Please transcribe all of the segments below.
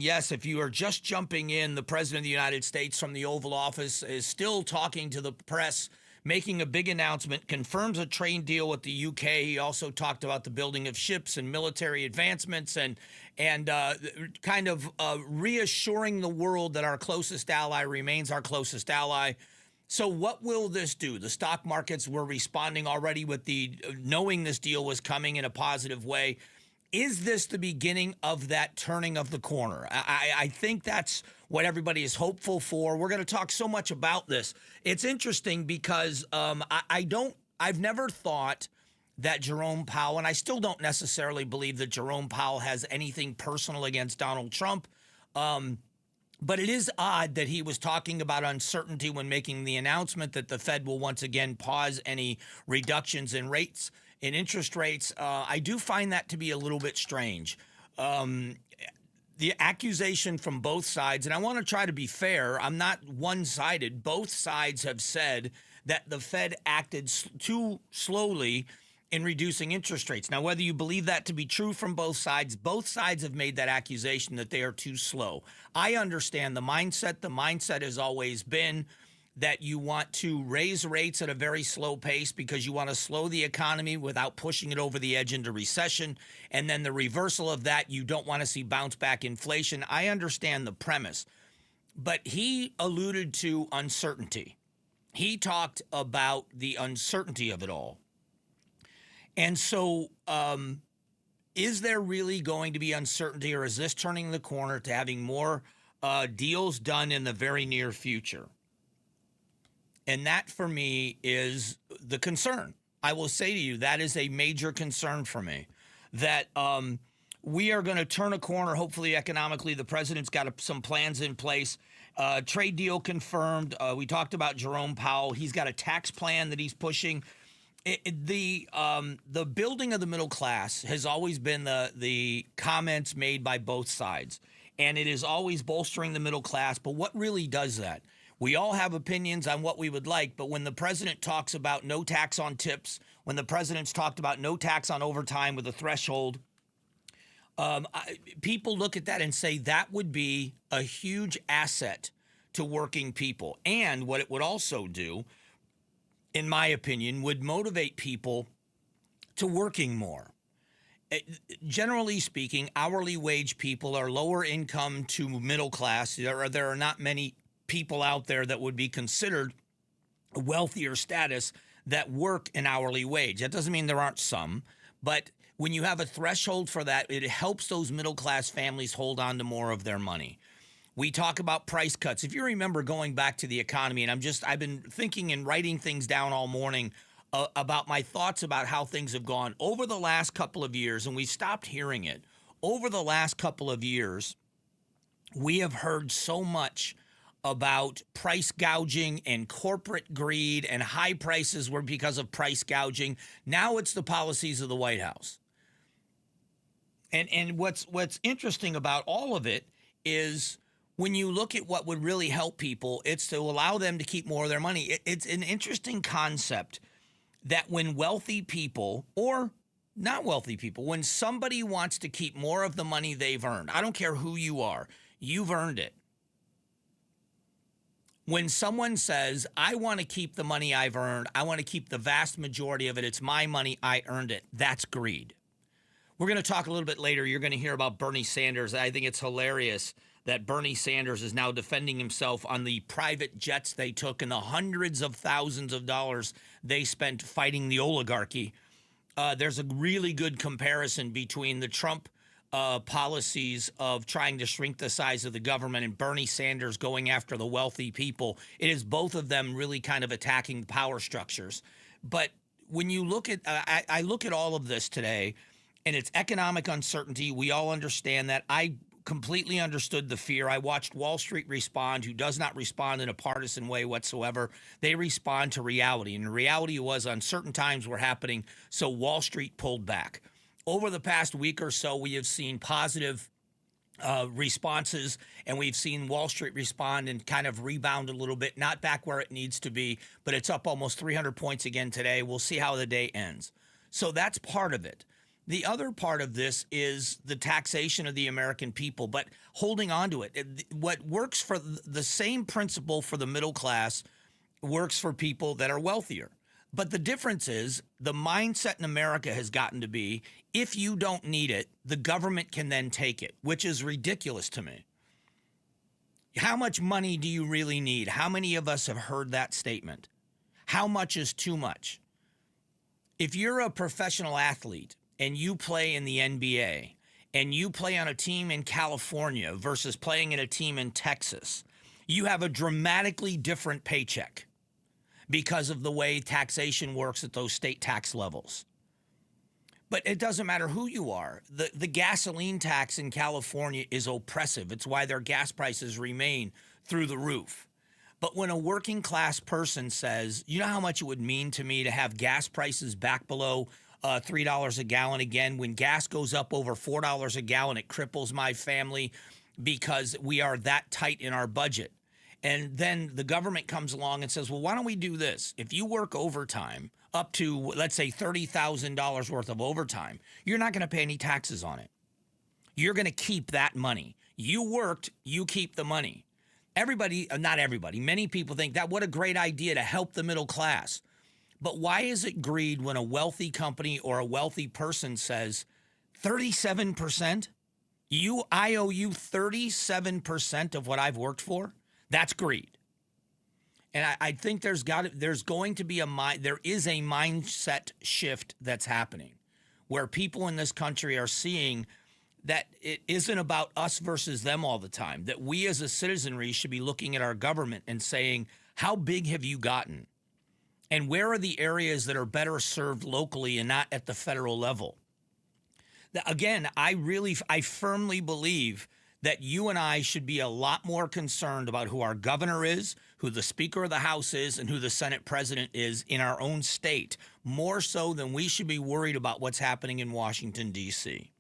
Yes, if you are just jumping in, the President of the United States from the Oval Office is still talking to the press, making a big announcement, confirms a trade deal with the UK. He also talked about the building of ships and military advancements and kind of reassuring the world that our closest ally remains our closest ally. So what will this do? The stock markets were responding already with the knowing this deal was coming in a positive way. Is this the beginning of that turning of the corner? I think that's what everybody is hopeful for. We're going to talk so much about this. It's interesting because I've never thought that Jerome Powell, and I still don't necessarily believe that Jerome Powell has anything personal against Donald Trump. But it is odd that he was talking about uncertainty when making the announcement that the Fed will once again pause any reductions in rates. In interest rates, I do find that to be a little bit strange. The accusation from both sides, and I want to try to be fair, I'm not one-sided. Both sides have said that the Fed acted too slowly in reducing interest rates. Now, whether you believe that to be true from both sides have made that accusation that they are too slow. I understand the mindset. The mindset has always been that you want to raise rates at a very slow pace because you want to slow the economy without pushing it over the edge into recession. And then the reversal of that, you don't want to see bounce back inflation. I understand the premise, but he alluded to uncertainty. He talked about the uncertainty of it all. And so is there really going to be uncertainty, or is this turning the corner to having more deals done in the very near future? And that, for me, is the concern. I will say to you, that is a major concern for me, that we are going to turn a corner, hopefully economically. The president's got some plans in place. Trade deal confirmed. We talked about Jerome Powell. He's got a tax plan that he's pushing. The building of the middle class has always been the comments made by both sides, and it is always bolstering the middle class. But what really does that? We all have opinions on what we would like, but when the president talks about no tax on tips, when the president's talked about no tax on overtime with a threshold, people look at that and say that would be a huge asset to working people. And what it would also do, in my opinion, would motivate people to working more. Generally speaking, hourly wage people are lower income to middle class. There are not many people out there that would be considered a wealthier status that work an hourly wage. That doesn't mean there aren't some, but when you have a threshold for that, it helps those middle class families hold on to more of their money. We talk about price cuts. If you remember going back to the economy, and I've been thinking and writing things down all morning about my thoughts about how things have gone over the last couple of years, and we stopped hearing it. Over the last couple of years, we have heard so much about price gouging and corporate greed, and high prices were because of price gouging. Now it's the policies of the White House. And what's interesting about all of it is when you look at what would really help people, it's to allow them to keep more of their money. It's an interesting concept that when wealthy people, or not wealthy people, when somebody wants to keep more of the money they've earned, I don't care who you are, you've earned it. When someone says, I want to keep the money I've earned, I want to keep the vast majority of it, it's my money, I earned it, that's greed. We're going to talk a little bit later. You're going to hear about Bernie Sanders. I think it's hilarious that Bernie Sanders is now defending himself on the private jets they took and the hundreds of thousands of dollars they spent fighting the oligarchy. There's a really good comparison between the Trump policies of trying to shrink the size of the government and Bernie Sanders going after the wealthy people. It is both of them really kind of attacking power structures. But when you look at, I look at all of this today, and it's economic uncertainty. We all understand that. I completely understood the fear. I watched Wall Street respond, who does not respond in a partisan way whatsoever. They respond to reality. And the reality was uncertain times were happening, so Wall Street pulled back. Over the past week or so, we have seen positive responses, and we've seen Wall Street respond and kind of rebound a little bit, not back where it needs to be, but it's up almost 300 points again today. We'll see how the day ends. So that's part of it. The other part of this is the taxation of the American people, but holding on to it. What works for the same principle for the middle class works for people that are wealthier. But the difference is the mindset in America has gotten to be, if you don't need it, the government can then take it, which is ridiculous to me. How much money do you really need? How many of us have heard that statement? How much is too much? If you're a professional athlete and you play in the NBA and you play on a team in California versus playing in a team in Texas, you have a dramatically different paycheck because of the way taxation works at those state tax levels. But it doesn't matter who you are. The gasoline tax in California is oppressive. It's why their gas prices remain through the roof. But when a working class person says, you know how much it would mean to me to have gas prices back below $3 a gallon again? When gas goes up over $4 a gallon, it cripples my family because we are that tight in our budget. And then the government comes along and says, well, why don't we do this? If you work overtime up to, let's say, $30,000 worth of overtime, you're not going to pay any taxes on it. You're going to keep that money. You worked, you keep the money. Everybody, not everybody, many people think that what a great idea to help the middle class. But why is it greed when a wealthy company or a wealthy person says 37%? I owe you 37% of what I've worked for? That's greed. And I think there is a mindset shift that's happening where people in this country are seeing that it isn't about us versus them all the time, that we as a citizenry should be looking at our government and saying, how big have you gotten? And where are the areas that are better served locally and not at the federal level? Again, I firmly believe that you and I should be a lot more concerned about who our governor is, who the Speaker of the House is, and who the Senate President is in our own state, more so than we should be worried about what's happening in Washington, D.C.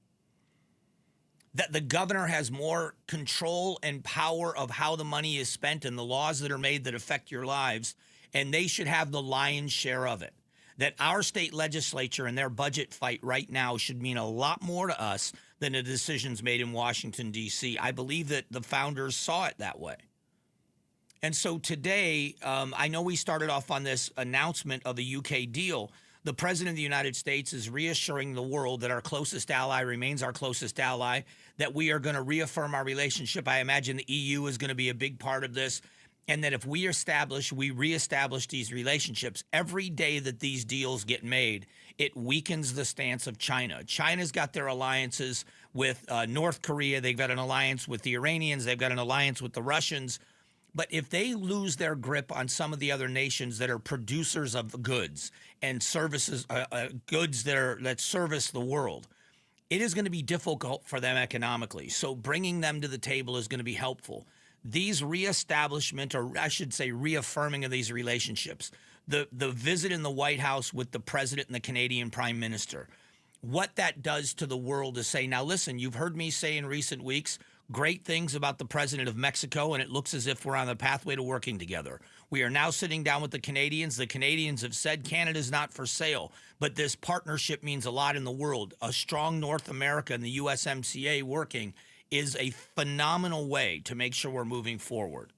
That the governor has more control and power of how the money is spent and the laws that are made that affect your lives, and they should have the lion's share of it. That our state legislature and their budget fight right now should mean a lot more to us than the decisions made in Washington, D.C. I believe that the founders saw it that way. And so today, I know we started off on this announcement of the UK deal. The President of the United States is reassuring the world that our closest ally remains our closest ally, that we are going to reaffirm our relationship. I imagine the EU is going to be a big part of this. And that if we reestablish these relationships, every day that these deals get made, it weakens the stance of China. China's got their alliances with North Korea. They've got an alliance with the Iranians. They've got an alliance with the Russians. But if they lose their grip on some of the other nations that are producers of goods and services, goods that service the world, it is going to be difficult for them economically. So bringing them to the table is going to be helpful. These reestablishment, or I should say reaffirming of these relationships, the visit in the White House with the president and the Canadian prime minister, what that does to the world is say, now listen, you've heard me say in recent weeks great things about the president of Mexico, and it looks as if we're on the pathway to working together. We are now sitting down with the Canadians. The Canadians have said Canada's not for sale, but this partnership means a lot in the world. A strong North America and the USMCA working is a phenomenal way to make sure we're moving forward.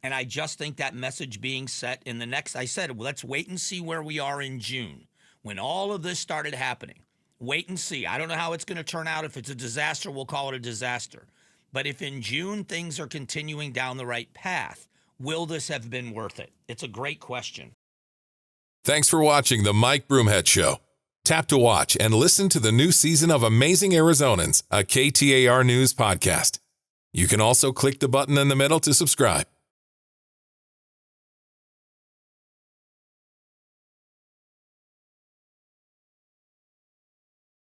And I just think that message being set in the next, I said, well, let's wait and see where we are in June when all of this started happening. Wait and see. I don't know how it's going to turn out. If it's a disaster, we'll call it a disaster. But if in June things are continuing down the right path, will this have been worth it? It's a great question. Thanks for watching the Mike Broomhead Show. Tap to watch and listen to the new season of Amazing Arizonans, a KTAR News podcast. You can also click the button in the middle to subscribe.